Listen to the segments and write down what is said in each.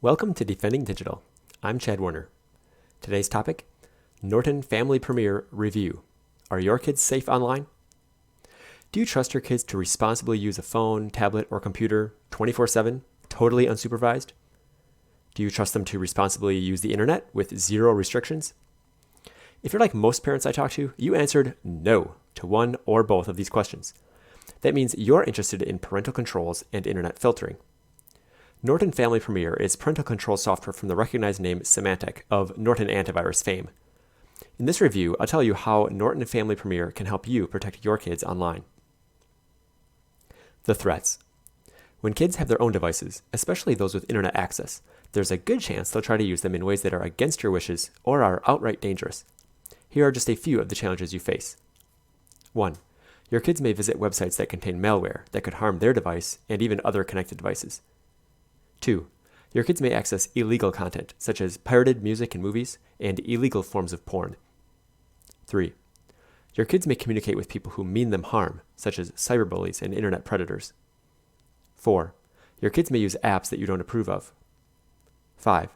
Welcome to Defending Digital. I'm Chad Warner. Today's topic, Norton Family Premier Review. Are your kids safe online? Do you trust your kids to responsibly use a phone, tablet, or computer 24/7, totally unsupervised? Do you trust them to responsibly use the internet with zero restrictions? If you're like most parents I talk to, you answered no to one or both of these questions. That means you're interested in parental controls and internet filtering. Norton Family Premier is parental control software from the recognized name Symantec of Norton antivirus fame. In this review, I'll tell you how Norton Family Premier can help you protect your kids online. The threats. When kids have their own devices, especially those with internet access, there's a good chance they'll try to use them in ways that are against your wishes or are outright dangerous. Here are just a few of the challenges you face. 1. Your kids may visit websites that contain malware that could harm their device and even other connected devices. 2. Your kids may access illegal content, such as pirated music and movies, and illegal forms of porn. 3. Your kids may communicate with people who mean them harm, such as cyberbullies and internet predators. 4. Your kids may use apps that you don't approve of. 5.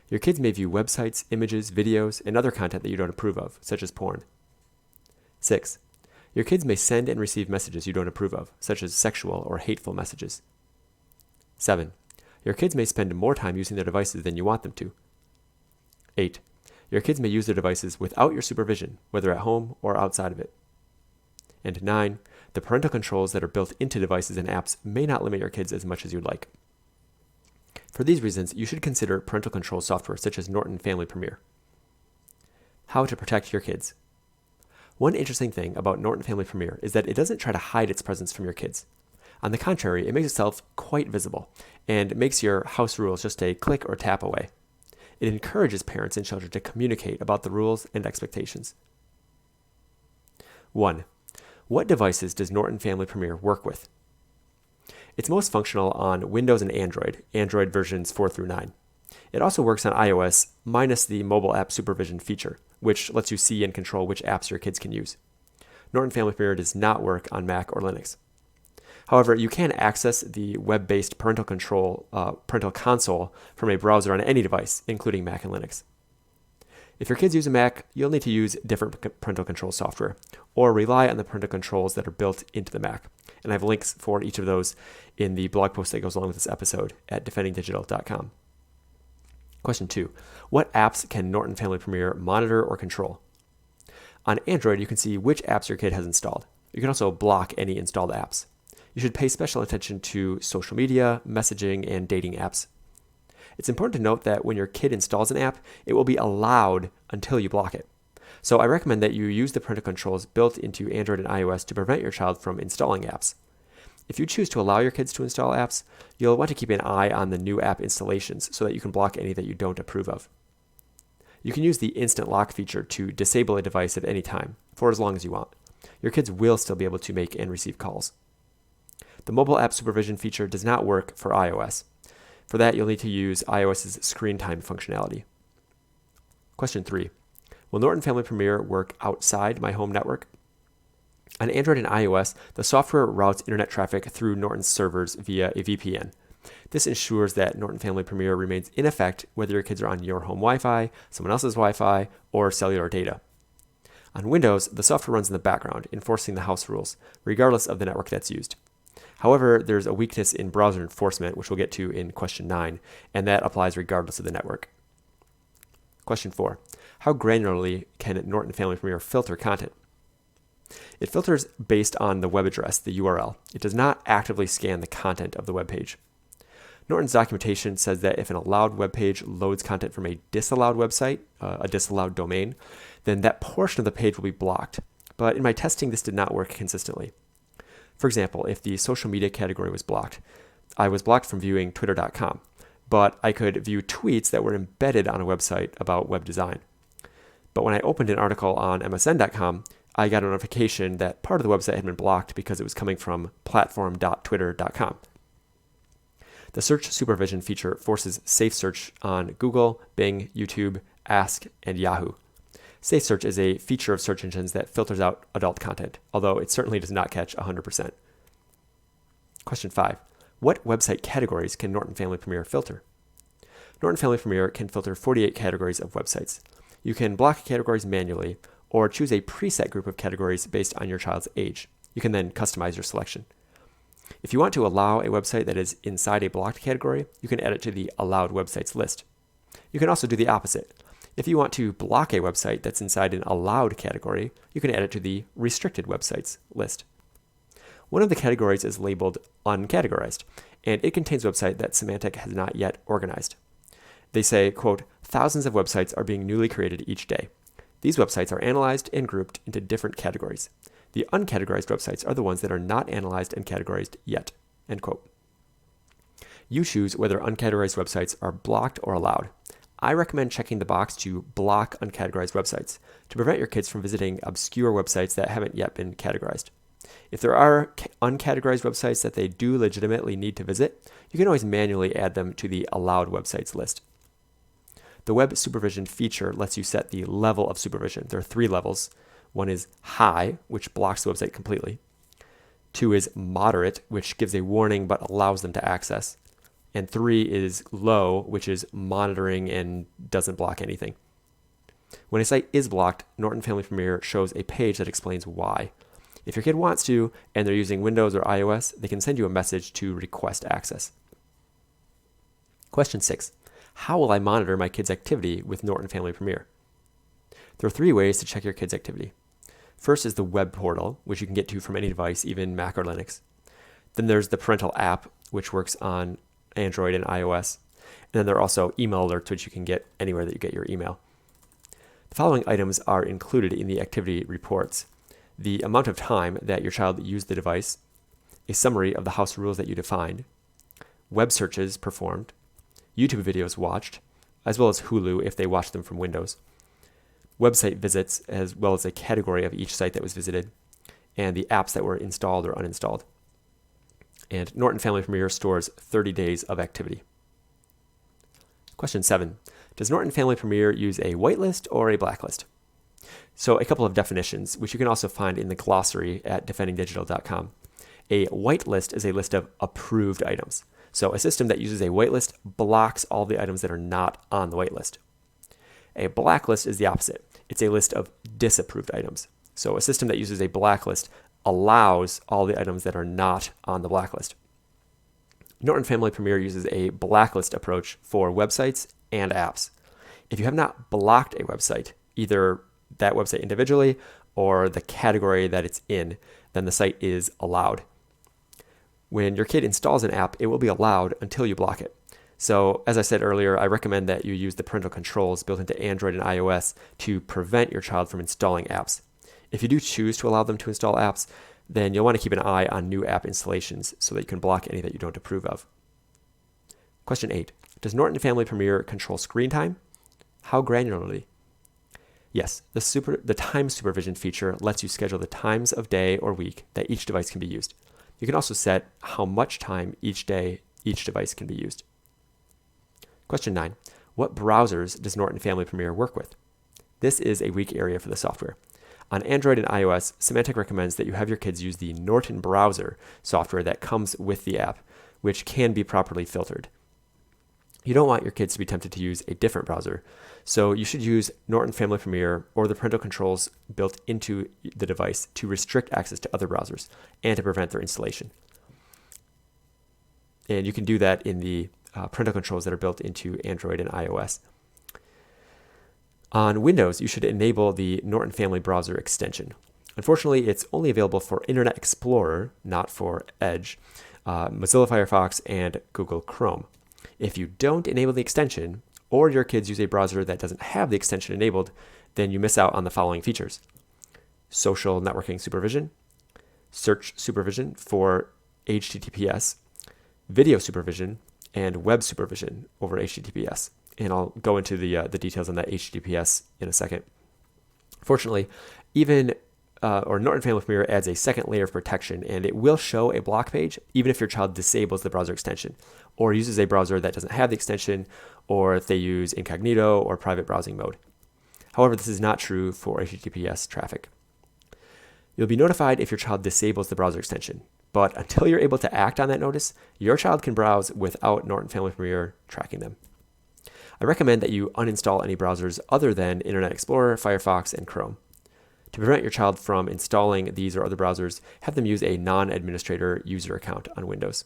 Your kids may view websites, images, videos, and other content that you don't approve of, such as porn. 6. Your kids may send and receive messages you don't approve of, such as sexual or hateful messages. 7. Your kids may spend more time using their devices than you want them to. 8. Your kids may use their devices without your supervision, whether at home or outside of it. And 9. The parental controls that are built into devices and apps may not limit your kids as much as you'd like. For these reasons, you should consider parental control software such as Norton Family Premier. How to protect your kids. One interesting thing about Norton Family Premier is that it doesn't try to hide its presence from your kids. On the contrary, it makes itself quite visible and makes your house rules just a click or tap away. It encourages parents and children to communicate about the rules and expectations. 1. What devices does Norton Family Premier work with? It's most functional on Windows and Android versions 4 through 9. It also works on iOS minus the mobile app supervision feature, which lets you see and control which apps your kids can use. Norton Family Premier does not work on Mac or Linux. However, you can access the web-based parental console from a browser on any device, including Mac and Linux. If your kids use a Mac, you'll need to use different parental control software, or rely on the parental controls that are built into the Mac. And I have links for each of those in the blog post that goes along with this episode at defendingdigital.com. Question 2. What apps can Norton Family Premier monitor or control? On Android, you can see which apps your kid has installed. You can also block any installed apps. You should pay special attention to social media, messaging, and dating apps. It's important to note that when your kid installs an app, it will be allowed until you block it. So I recommend that you use the parental controls built into Android and iOS to prevent your child from installing apps. If you choose to allow your kids to install apps, you'll want to keep an eye on the new app installations so that you can block any that you don't approve of. You can use the instant lock feature to disable a device at any time, for as long as you want. Your kids will still be able to make and receive calls. The mobile app supervision feature does not work for iOS. For that, you'll need to use iOS's screen time functionality. Question 3. Will Norton Family Premier work outside my home network? On Android and iOS, the software routes internet traffic through Norton's servers via a VPN. This ensures that Norton Family Premier remains in effect whether your kids are on your home Wi-Fi, someone else's Wi-Fi, or cellular data. On Windows, the software runs in the background, enforcing the house rules, regardless of the network that's used. However, there's a weakness in browser enforcement, which we'll get to in question 9, and that applies regardless of the network. Question 4. How granularly can Norton Family Premier filter content? It filters based on the web address, the URL. It does not actively scan the content of the web page. Norton's documentation says that if an allowed web page loads content from a disallowed website, a disallowed domain, then that portion of the page will be blocked. But in my testing, this did not work consistently. For example, if the social media category was blocked, I was blocked from viewing twitter.com, but I could view tweets that were embedded on a website about web design. But when I opened an article on msn.com, I got a notification that part of the website had been blocked because it was coming from platform.twitter.com. The search supervision feature forces safe search on Google, Bing, YouTube, Ask, and Yahoo. Safe search is a feature of search engines that filters out adult content, although it certainly does not catch 100%. Question 5. What website categories can Norton Family Premier filter? Norton Family Premier can filter 48 categories of websites. You can block categories manually or choose a preset group of categories based on your child's age. You can then customize your selection. If you want to allow a website that is inside a blocked category, you can add it to the allowed websites list. You can also do the opposite. If you want to block a website that's inside an allowed category, you can add it to the restricted websites list. One of the categories is labeled uncategorized, and it contains a website that Symantec has not yet organized. They say, quote, thousands of websites are being newly created each day. These websites are analyzed and grouped into different categories. The uncategorized websites are the ones that are not analyzed and categorized yet, end quote. You choose whether uncategorized websites are blocked or allowed. I recommend checking the box to block uncategorized websites to prevent your kids from visiting obscure websites that haven't yet been categorized. If there are uncategorized websites that they do legitimately need to visit, you can always manually add them to the allowed websites list. The web supervision feature lets you set the level of supervision. There are 3 levels. One is high, which blocks the website completely. 2 is moderate, which gives a warning but allows them to access. And 3 is low, which is monitoring and doesn't block anything. When a site is blocked, Norton Family Premier shows a page that explains why. If your kid wants to, and they're using Windows or iOS, they can send you a message to request access. Question 6. How will I monitor my kid's activity with Norton Family Premier? There are 3 ways to check your kid's activity. First is the web portal, which you can get to from any device, even Mac or Linux. Then there's the Parental app, which works on Android and iOS. And then there are also email alerts, which you can get anywhere that you get your email. The following items are included in the activity reports: the amount of time that your child used the device, a summary of the house rules that you defined, web searches performed, YouTube videos watched, as well as Hulu if they watched them from Windows, website visits, as well as a category of each site that was visited, and the apps that were installed or uninstalled. And Norton Family Premier stores 30 days of activity. Question 7. Does Norton Family Premier use a whitelist or a blacklist? So a couple of definitions, which you can also find in the glossary at defendingdigital.com. A whitelist is a list of approved items. So a system that uses a whitelist blocks all the items that are not on the whitelist. A blacklist is the opposite. It's a list of disapproved items. So a system that uses a blacklist allows all the items that are not on the blacklist. Norton Family Premier uses a blacklist approach for websites and apps. If you have not blocked a website, either that website individually or the category that it's in, then the site is allowed. When your kid installs an app, it will be allowed until you block it. So as I said earlier, I recommend that you use the parental controls built into Android and iOS to prevent your child from installing apps. If you do choose to allow them to install apps, then you'll want to keep an eye on new app installations so that you can block any that you don't approve of. Question 8. Does Norton Family Premier control screen time? How granularly? Yes, the time supervision feature lets you schedule the times of day or week that each device can be used. You can also set how much time each day each device can be used. Question 9. What browsers does Norton Family Premier work with? This is a weak area for the software. On Android and iOS, Symantec recommends that you have your kids use the Norton browser software that comes with the app, which can be properly filtered. You don't want your kids to be tempted to use a different browser, so you should use Norton Family Premier or the parental controls built into the device to restrict access to other browsers and to prevent their installation. And you can do that in the parental controls that are built into Android and iOS. On Windows, you should enable the Norton Family Browser extension. Unfortunately, it's only available for Internet Explorer, not for Edge, Mozilla Firefox, and Google Chrome. If you don't enable the extension, or your kids use a browser that doesn't have the extension enabled, then you miss out on the following features: social networking supervision, search supervision for HTTPS, video supervision, and web supervision over HTTPS. And I'll go into the details on that HTTPS in a second. Fortunately, Norton Family Premier adds a second layer of protection, and it will show a block page even if your child disables the browser extension or uses a browser that doesn't have the extension, or if they use incognito or private browsing mode. However, this is not true for HTTPS traffic. You'll be notified if your child disables the browser extension, but until you're able to act on that notice, your child can browse without Norton Family Premier tracking them. I recommend that you uninstall any browsers other than Internet Explorer, Firefox, and Chrome. To prevent your child from installing these or other browsers, have them use a non-administrator user account on Windows.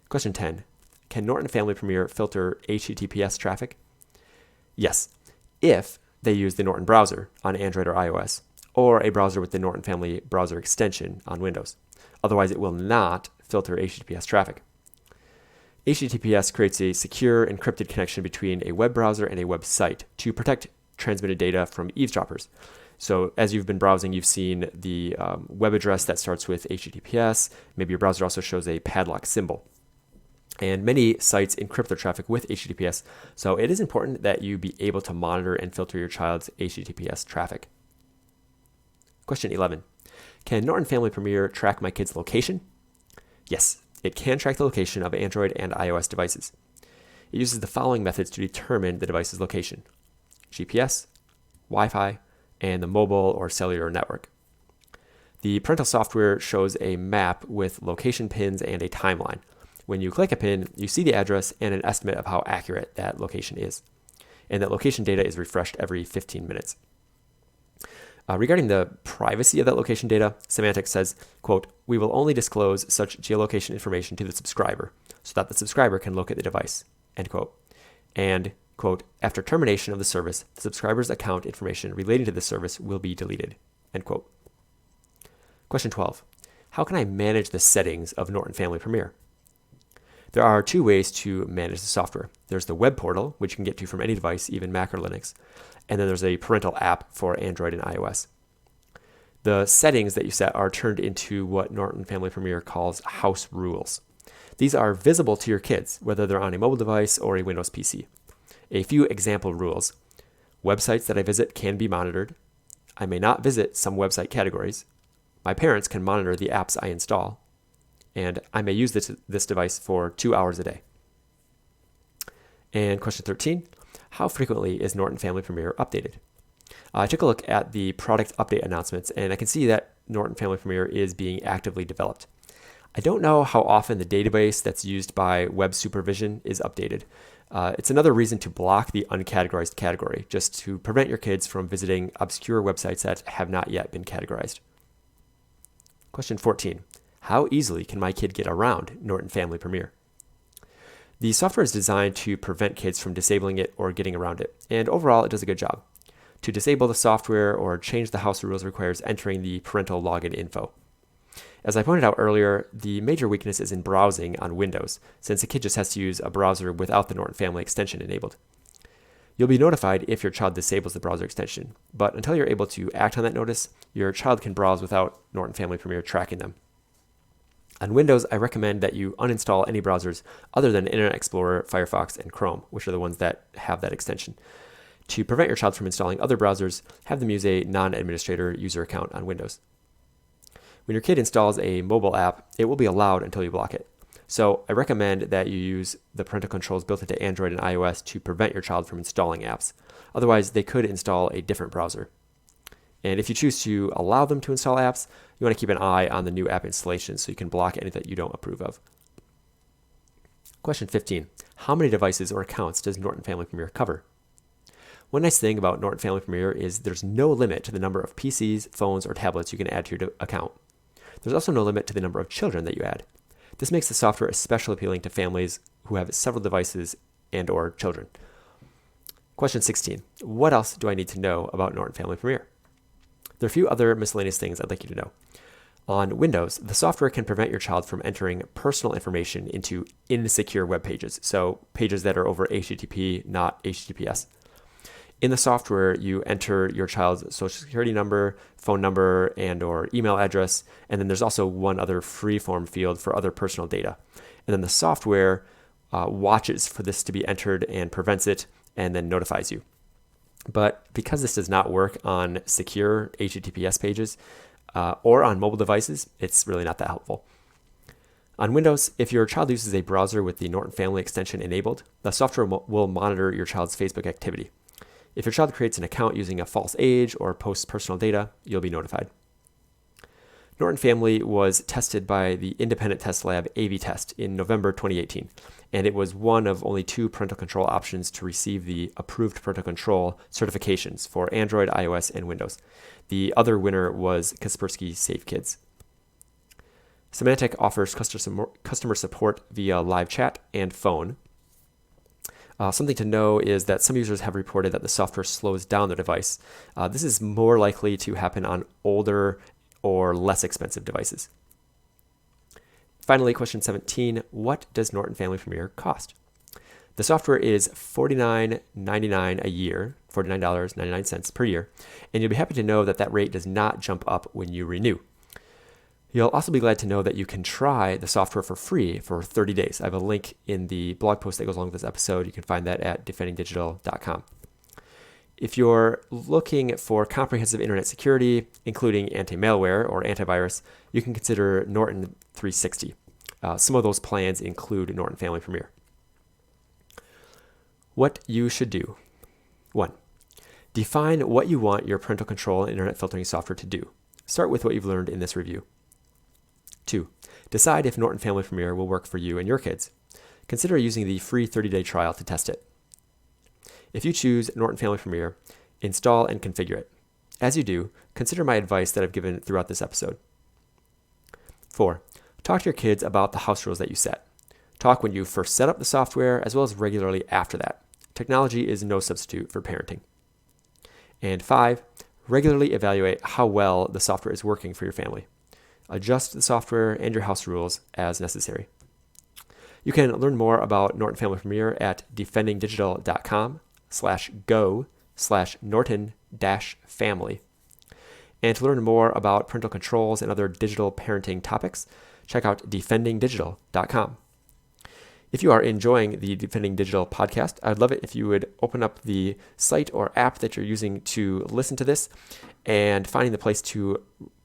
Question 10. Can Norton Family Premier filter HTTPS traffic? Yes, if they use the Norton browser on Android or iOS, or a browser with the Norton Family browser extension on Windows. Otherwise, it will not filter HTTPS traffic. HTTPS creates a secure, encrypted connection between a web browser and a website to protect transmitted data from eavesdroppers. So as you've been browsing, you've seen the web address that starts with HTTPS. Maybe your browser also shows a padlock symbol. And many sites encrypt their traffic with HTTPS, so it is important that you be able to monitor and filter your child's HTTPS traffic. Question 11. Can Norton Family Premier track my kid's location? Yes, it can track the location of Android and iOS devices. It uses the following methods to determine the device's location: GPS, Wi-Fi, and the mobile or cellular network. The Parental software shows a map with location pins and a timeline. When you click a pin, you see the address and an estimate of how accurate that location is. And that location data is refreshed every 15 minutes. Regarding the privacy of that location data, Semantics says, quote, "We will only disclose such geolocation information to the subscriber so that the subscriber can locate the device," end quote. And, quote, "After termination of the service, the subscriber's account information relating to the service will be deleted," end quote. Question 12. How can I manage the settings of Norton Family Premier? There are two ways to manage the software. There's the web portal, which you can get to from any device, even Mac or Linux. And then there's a parental app for Android and iOS. The settings that you set are turned into what Norton Family Premier calls house rules. These are visible to your kids, whether they're on a mobile device or a Windows PC. A few example rules. Websites that I visit can be monitored. I may not visit some website categories. My parents can monitor the apps I install. And I may use this device for 2 hours a day. And question 13, how frequently is Norton Family Premier updated? I took a look at the product update announcements, and I can see that Norton Family Premier is being actively developed. I don't know how often the database that's used by web supervision is updated. It's another reason to block the uncategorized category, just to prevent your kids from visiting obscure websites that have not yet been categorized. Question 14. How easily can my kid get around Norton Family Premier? The software is designed to prevent kids from disabling it or getting around it, and overall it does a good job. To disable the software or change the house rules requires entering the parental login info. As I pointed out earlier, the major weakness is in browsing on Windows, since the kid just has to use a browser without the Norton Family extension enabled. You'll be notified if your child disables the browser extension, but until you're able to act on that notice, your child can browse without Norton Family Premier tracking them. On Windows, I recommend that you uninstall any browsers other than Internet Explorer, Firefox, and Chrome, which are the ones that have that extension. To prevent your child from installing other browsers, have them use a non-administrator user account on Windows. When your kid installs a mobile app, it will be allowed until you block it. So I recommend that you use the parental controls built into Android and iOS to prevent your child from installing apps. Otherwise, they could install a different browser. And if you choose to allow them to install apps, you want to keep an eye on the new app installations so you can block any that you don't approve of. Question 15. How many devices or accounts does Norton Family Premier cover? One nice thing about Norton Family Premier is there's no limit to the number of PCs, phones, or tablets you can add to your account. There's also no limit to the number of children that you add. This makes the software especially appealing to families who have several devices and/or children. Question 16. What else do I need to know about Norton Family Premier? There are a few other miscellaneous things I'd like you to know. On Windows, the software can prevent your child from entering personal information into insecure web pages, so pages that are over HTTP, not HTTPS. In the software, you enter your child's social security number, phone number, and/or email address, and then there's also one other free-form field for other personal data. And then the software watches for this to be entered and prevents it, and then notifies you. But because this does not work on secure HTTPS pages or on mobile devices, it's really not that helpful. On Windows, if your child uses a browser with the Norton Family extension enabled, the software will monitor your child's Facebook activity. If your child creates an account using a false age or posts personal data, you'll be notified. Norton Family was tested by the independent test lab AV-Test in November 2018, and it was one of only 2 parental control options to receive the approved parental control certifications for Android, iOS, and Windows. The other winner was Kaspersky Save Kids. Symantec offers customer support via live chat and phone. Something to know is that some users have reported that the software slows down their device. This is more likely to happen on older or less expensive devices. Finally, question 17, what does Norton Family Premier cost? The software is $49.99 a year, $49.99 per year, and you'll be happy to know that that rate does not jump up when you renew. You'll also be glad to know that you can try the software for free for 30 days. I have a link in the blog post that goes along with this episode. You can find that at defendingdigital.com. If you're looking for comprehensive internet security, including anti-malware or antivirus, you can consider Norton 360. Some of those plans include Norton Family Premier. What you should do. 1. Define what you want your parental control and internet filtering software to do. Start with what you've learned in this review. 2. Decide if Norton Family Premier will work for you and your kids. Consider using the free 30-day trial to test it. If you choose Norton Family Premier, install and configure it. As you do, consider my advice that I've given throughout this episode. 4. Talk to your kids about the house rules that you set. Talk when you first set up the software as well as regularly after that. Technology is no substitute for parenting. And 5. Regularly evaluate how well the software is working for your family. Adjust the software and your house rules as necessary. You can learn more about Norton Family Premier at defendingdigital.com/go/Norton-family. And to learn more about parental controls and other digital parenting topics, check out defendingdigital.com. If you are enjoying the Defending Digital podcast, I'd love it if you would open up the site or app that you're using to listen to this and finding the place to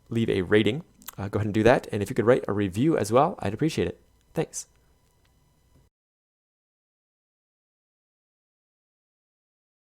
leave a rating. Go ahead and do that. And if you could write a review as well, I'd appreciate it. Thanks.